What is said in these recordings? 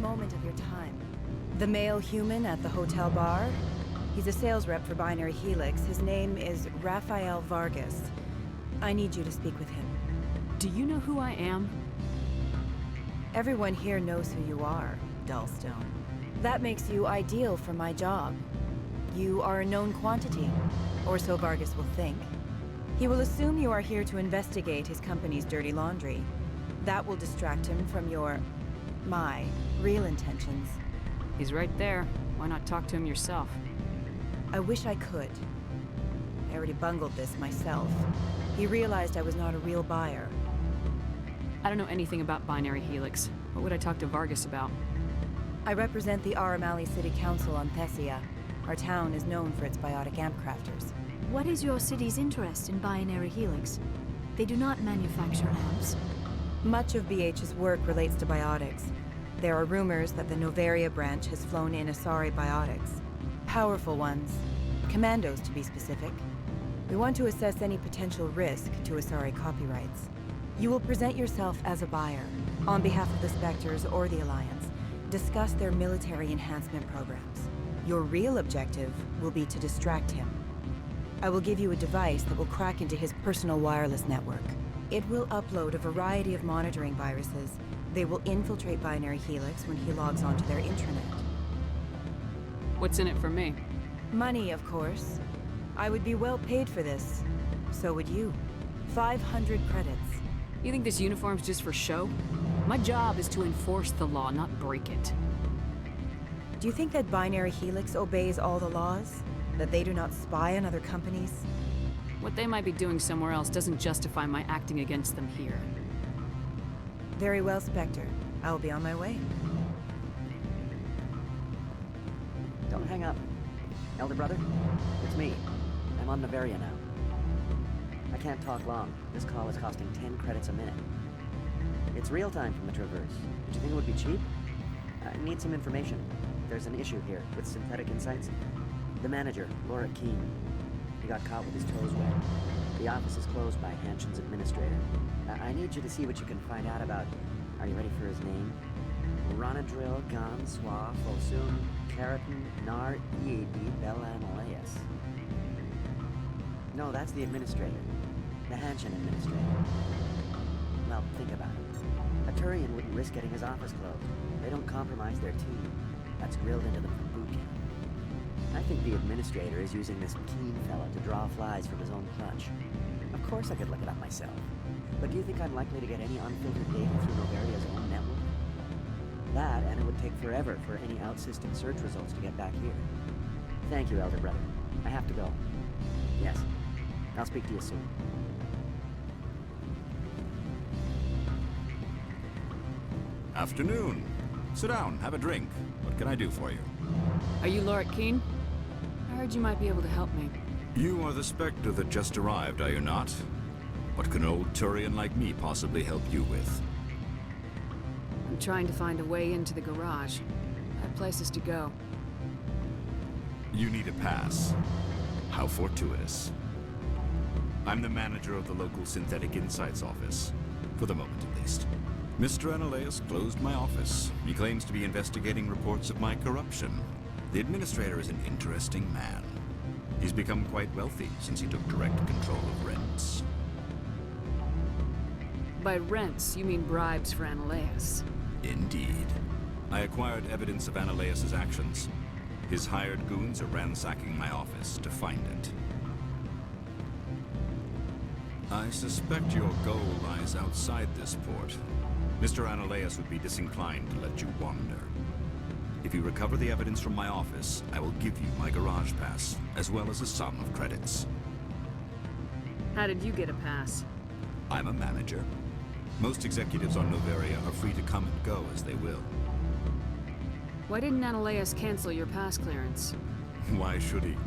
moment of your time. The male human at the hotel bar? He's a sales rep for Binary Helix. His name is Rafael Vargas. I need you to speak with him. Do you know who I am? Everyone here knows who you are, Dullstone. That makes you ideal for my job. You are a known quantity, or so Vargas will think. He will assume you are here to investigate his company's dirty laundry. That will distract him from my real intentions. He's right there. Why not talk to him yourself? I wish I could. I already bungled this myself. He realized I was not a real buyer. I don't know anything about Binary Helix. What would I talk to Vargas about? I represent the Aramali City Council on Thessia. Our town is known for its biotic amp crafters. What is your city's interest in Binary Helix? They do not manufacture amps. Much of BH's work relates to biotics. There are rumors that the Noveria branch has flown in Asari biotics. Powerful ones. Commandos, to be specific. We want to assess any potential risk to Asari copyrights. You will present yourself as a buyer, on behalf of the Spectres or the Alliance. Discuss their military enhancement programs. Your real objective will be to distract him. I will give you a device that will crack into his personal wireless network. It will upload a variety of monitoring viruses. They will infiltrate Binary Helix when he logs onto their intranet. What's in it for me? Money, of course. I would be well paid for this. So would you. 500 credits. You think this uniform's just for show? My job is to enforce the law, not break it. Do you think that Binary Helix obeys all the laws? That they do not spy on other companies? What they might be doing somewhere else doesn't justify my acting against them here. Very well, Spectre. I will be on my way. Don't hang up. Elder brother, it's me. I'm on Noveria now. I can't talk long. This call is costing 10 credits a minute. It's real time from the Traverse. Did you think it would be cheap? I need some information. There's an issue here with Synthetic Insights. The manager, Laura Keene. He got caught with his toes wet. The office is closed by Hanshin's administrator. I need you to see what you can find out about... Are you ready for his name? Ronadril Gan Swa Fosum Keratin Nar Ead Belanaleus. No, that's the administrator. The Hanshin administrator. Well, think about it. A Turian wouldn't risk getting his office closed. They don't compromise their team. That's grilled into them from boot camp. I think the administrator is using this Keene fella to draw flies from his own clutch. Of course I could look it up myself. But do you think I'm likely to get any unfiltered data through Noveria's own network? That, and it would take forever for any out-system search results to get back here. Thank you, Elder Brother. I have to go. Yes. I'll speak to you soon. Afternoon. Sit down, have a drink. What can I do for you? Are you Laura Keene? I heard you might be able to help me. You are the Spectre that just arrived, are you not? What can an old Turian like me possibly help you with? I'm trying to find a way into the garage. I have places to go. You need a pass. How fortuitous. I'm the manager of the local Synthetic Insights office. For the moment, at least. Mr. Analeus closed my office. He claims to be investigating reports of my corruption. The administrator is an interesting man. He's become quite wealthy since he took direct control of rents. By rents, you mean bribes for Analeus. Indeed. I acquired evidence of Analeus's actions. His hired goons are ransacking my office to find it. I suspect your goal lies outside this port. Mr. Analeus would be disinclined to let you wander. If you recover the evidence from my office, I will give you my garage pass, as well as a sum of credits. How did you get a pass? I'm a manager. Most executives on Noveria are free to come and go as they will. Why didn't Analeus cancel your pass clearance? Why should he?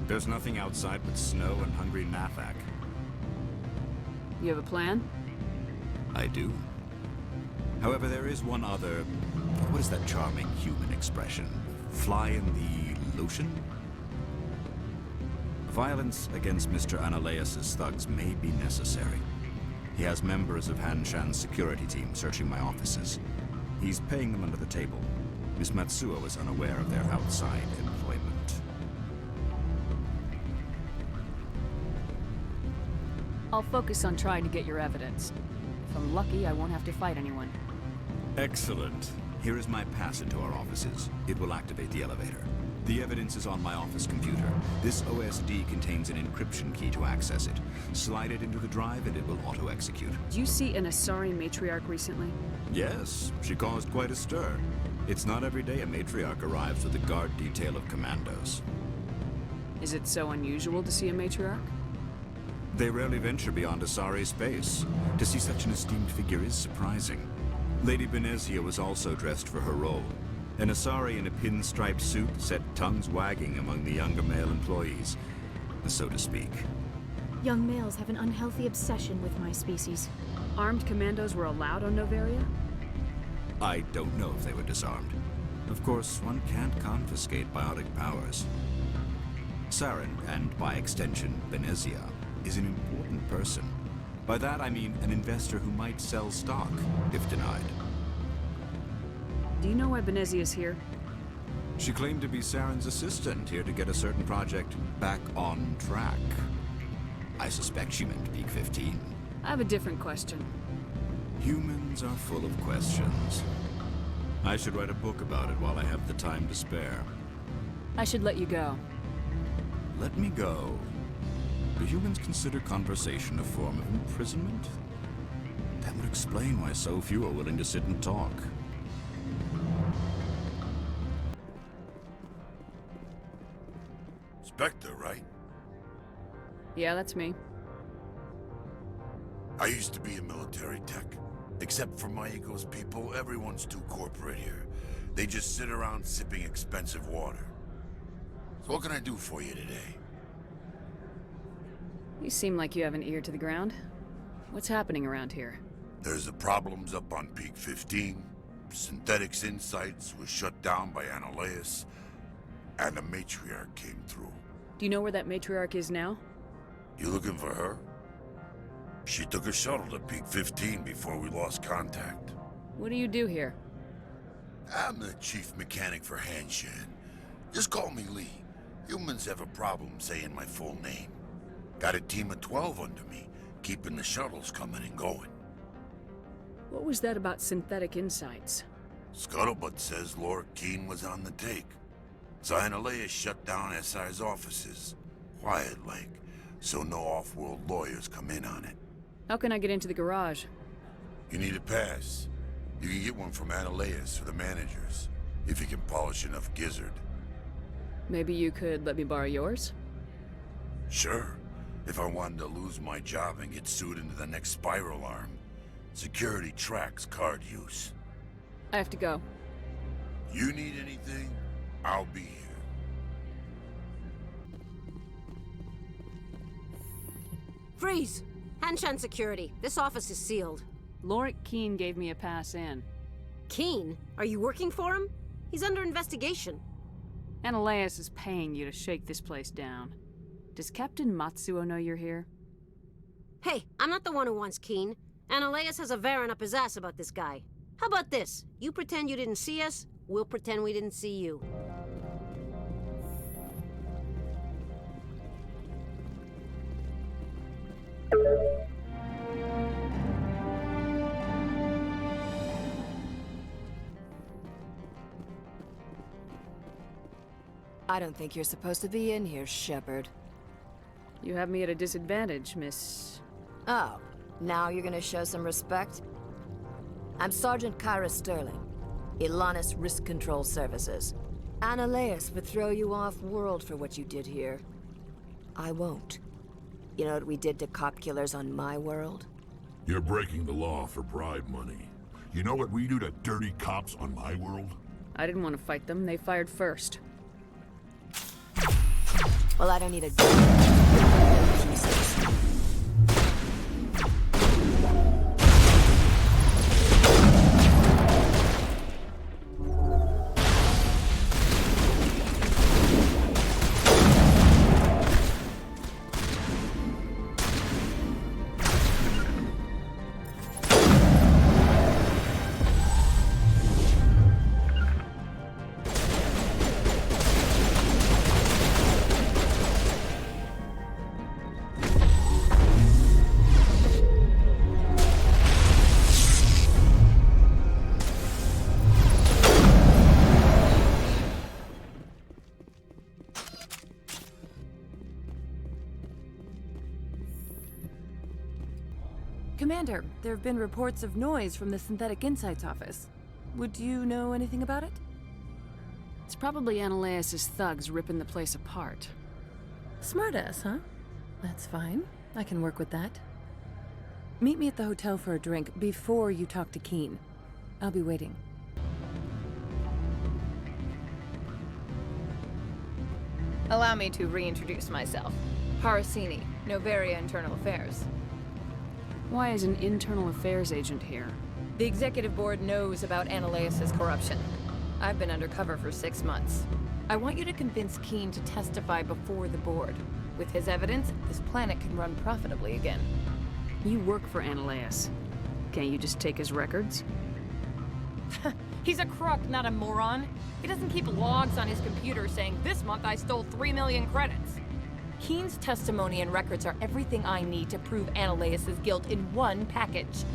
There's nothing outside but snow and hungry Nathak. You have a plan? I do. However, there is one other... What is that charming human expression? Fly in the lotion? Violence against Mr. Analeus's thugs may be necessary. He has members of Hanshan's security team searching my offices. He's paying them under the table. Miss Matsuo is unaware of their outside employment. I'll focus on trying to get your evidence. If I'm lucky, I won't have to fight anyone. Excellent. Here is my pass into our offices. It will activate the elevator. The evidence is on my office computer. This OSD contains an encryption key to access it. Slide it into the drive and it will auto-execute. Did you see an Asari matriarch recently? Yes, she caused quite a stir. It's not every day a matriarch arrives with a guard detail of commandos. Is it so unusual to see a matriarch? They rarely venture beyond Asari space. To see such an esteemed figure is surprising. Lady Benezia was also dressed for her role. An Asari in a pinstriped suit set tongues wagging among the younger male employees, so to speak. Young males have an unhealthy obsession with my species. Armed commandos were allowed on Noveria? I don't know if they were disarmed. Of course, one can't confiscate biotic powers. Saren, and by extension, Benezia, is an important person. By that I mean an investor who might sell stock, if denied. Do you know why Benezia's here? She claimed to be Saren's assistant, here to get a certain project back on track. I suspect she meant Peak 15. I have a different question. Humans are full of questions. I should write a book about it while I have the time to spare. I should let you go. Let me go. Do humans consider conversation a form of imprisonment? That would explain why so few are willing to sit and talk. Spectre, right? Yeah, that's me. I used to be in military tech. Except for my ego's people, everyone's too corporate here. They just sit around sipping expensive water. So what can I do for you today? You seem like you have an ear to the ground. What's happening around here? There's the problems up on Peak 15. Synthetics Insights was shut down by Analeus. And the matriarch came through. Do you know where that matriarch is now? You looking for her? She took a shuttle to Peak 15 before we lost contact. What do you do here? I'm the chief mechanic for Hanshan. Just call me Lee. Humans have a problem saying my full name. Got a team of 12 under me, keeping the shuttles coming and going. What was that about Synthetic Insights? Scuttlebutt says Laura Keene was on the take. Zionalea shut down SI's offices. Quiet-like, so no off-world lawyers come in on it. How can I get into the garage? You need a pass. You can get one from Analeus or the managers, if you can polish enough gizzard. Maybe you could let me borrow yours? Sure, if I wanted to lose my job and get sued into the next spiral arm. Security tracks card use. I have to go. You need anything, I'll be here. Freeze! Hanshan security. This office is sealed. Lorik Keene gave me a pass in. Keene? Are you working for him? He's under investigation. Analeus is paying you to shake this place down. Does Captain Matsuo know you're here? Hey, I'm not the one who wants Keene. Analeus has a Varen up his ass about this guy. How about this? You pretend you didn't see us, we'll pretend we didn't see you. I don't think you're supposed to be in here, Shepard. You have me at a disadvantage, Miss... Oh, now you're gonna show some respect? I'm Sergeant Kyra Sterling, Ilanis Risk Control Services. Analeus would throw you off-world for what you did here. I won't. You know what we did to cop killers on my world? You're breaking the law for bribe money. You know what we do to dirty cops on my world? I didn't want to fight them. They fired first. Well, I don't need a pieces. Commander, there have been reports of noise from the Synthetic Insights office. Would you know anything about it? It's probably Ananias' thugs ripping the place apart. Smartass, huh? That's fine. I can work with that. Meet me at the hotel for a drink before you talk to Keen. I'll be waiting. Allow me to reintroduce myself. Parasini, Noveria Internal Affairs. Why is an internal affairs agent here? The executive board knows about Ananias' corruption. I've been undercover for 6 months. I want you to convince Keen to testify before the board. With his evidence, this planet can run profitably again. You work for Ananias. Can't you just take his records? He's a crook, not a moron. He doesn't keep logs on his computer saying, "This month I stole 3 million credits." Keen's testimony and records are everything I need to prove Ananias' guilt in one package.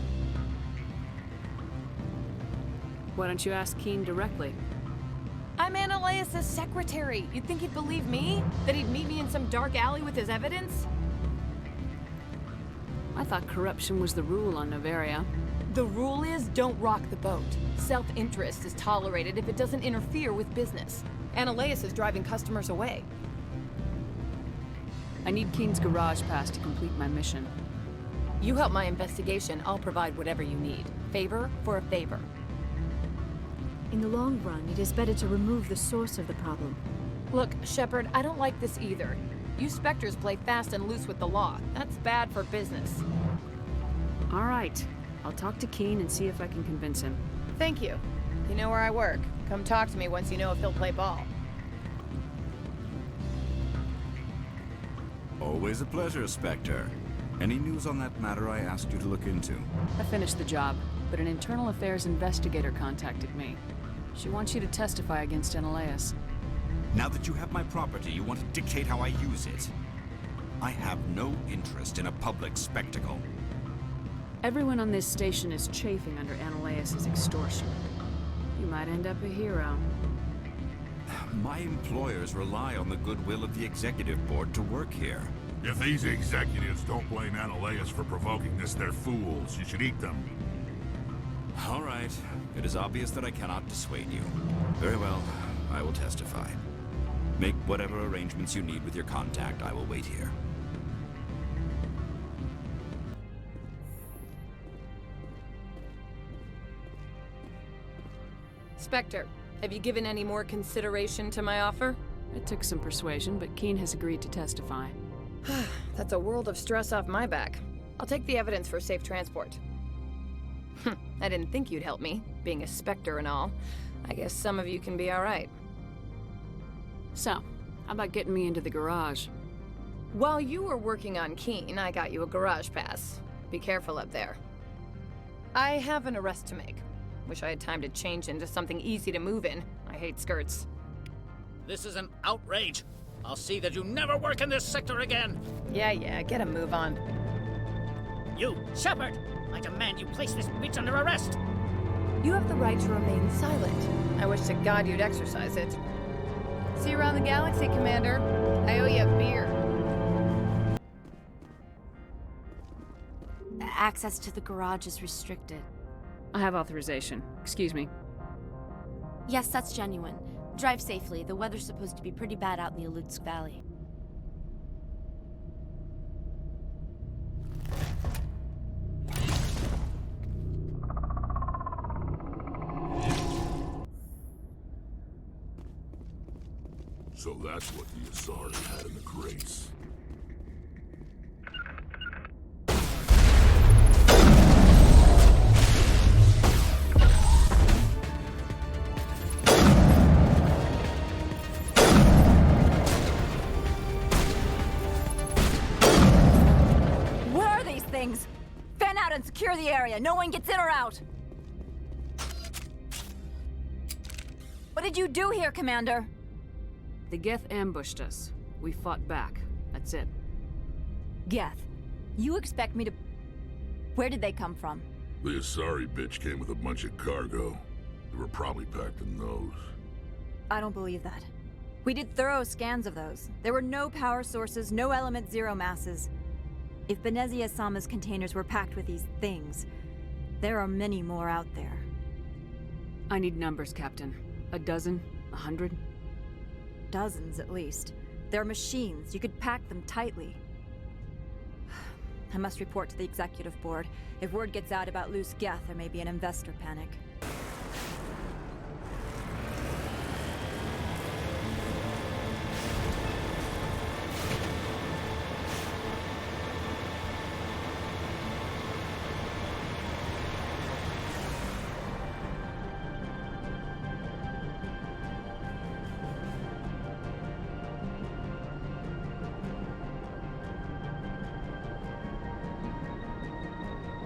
Why don't you ask Keen directly? I'm Ananias' secretary. You'd think he'd believe me? That he'd meet me in some dark alley with his evidence? I thought corruption was the rule on Noveria. The rule is, don't rock the boat. Self-interest is tolerated if it doesn't interfere with business. Ananias is driving customers away. I need Keen's garage pass to complete my mission. You help my investigation, I'll provide whatever you need. Favor for a favor. In the long run, it is better to remove the source of the problem. Look, Shepard, I don't like this either. You Spectres play fast and loose with the law. That's bad for business. All right. I'll talk to Keen and see if I can convince him. Thank you. You know where I work. Come talk to me once you know if he'll play ball. Always a pleasure, Spectre. Any news on that matter I asked you to look into? I finished the job, but an internal affairs investigator contacted me. She wants you to testify against Ananias. Now that you have my property, you want to dictate how I use it. I have no interest in a public spectacle. Everyone on this station is chafing under Ananias' extortion. You might end up a hero. My employers rely on the goodwill of the executive board to work here. If these executives don't blame Ananias for provoking this, they're fools. You should eat them. All right. It is obvious that I cannot dissuade you. Very well. I will testify. Make whatever arrangements you need with your contact. I will wait here. Spectre, have you given any more consideration to my offer? It took some persuasion, but Keen has agreed to testify. That's a world of stress off my back. I'll take the evidence for safe transport. I didn't think you'd help me, being a Spectre and all. I guess some of you can be all right. So, how about getting me into the garage? While you were working on Keen, I got you a garage pass. Be careful up there. I have an arrest to make. Wish I had time to change into something easy to move in. I hate skirts. This is an outrage. I'll see that you never work in this sector again. Yeah, get a move on. You, Shepard! I demand you place this bitch under arrest! You have the right to remain silent. I wish to God you'd exercise it. See you around the galaxy, Commander. I owe you a beer. Access to the garage is restricted. I have authorization. Excuse me. Yes, that's genuine. Drive safely. The weather's supposed to be pretty bad out in the Alutsk Valley. So that's what the Asari had in the crates. Fan out and secure the area. No one gets in or out. What did you do here, Commander? The Geth ambushed us. We fought back. That's it. Geth, you expect me to... Where did they come from? The Asari bitch came with a bunch of cargo. They were probably packed in those. I don't believe that. We did thorough scans of those. There were no power sources, no element zero masses. If Benezia-sama's containers were packed with these things, there are many more out there. I need numbers, Captain. A dozen? 100? Dozens, at least. They're machines. You could pack them tightly. I must report to the executive board. If word gets out about loose geth, there may be an investor panic.